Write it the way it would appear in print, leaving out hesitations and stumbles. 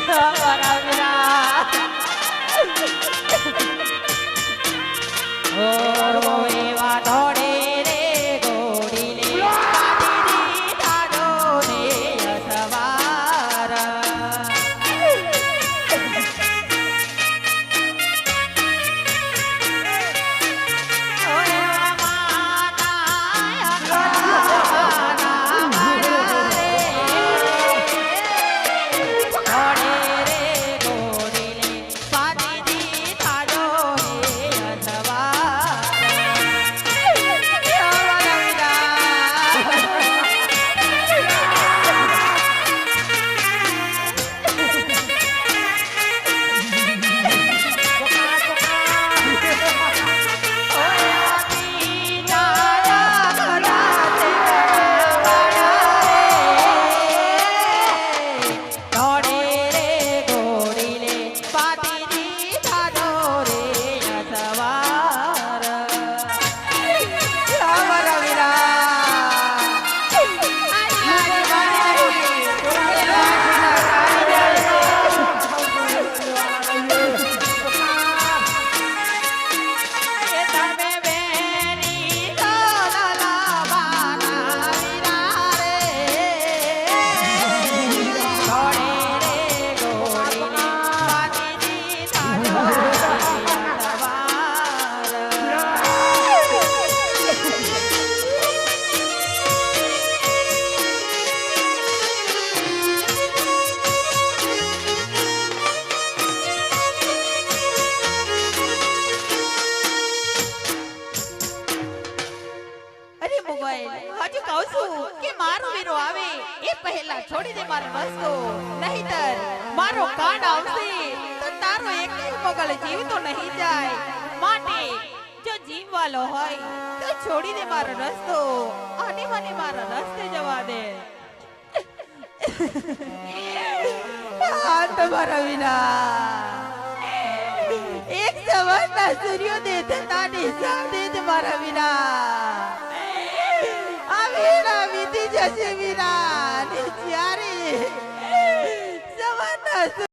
મારા વીરા ઓ એવા ધોડે રે ઘોડી લે પાડી તારો ને અસવાર હજુ કહું છું કે મારો વીરો આવે એ પહેલા છોડી દે મારો રસ્તો નહીતર મારો કાંડ આવશે તો તારો એક મોગલ જીવતો નહીં જાય માટે જો જીવવાલો હોય તો છોડી દે મારો રસ્તો અને મને મારા રસ્તે જવા દે આ તમારા વિના એક સવારના સૂર્યોદય થતાની સામે તમારા વિના વીરા વીતી જશે વીરા જ્યારે સવારના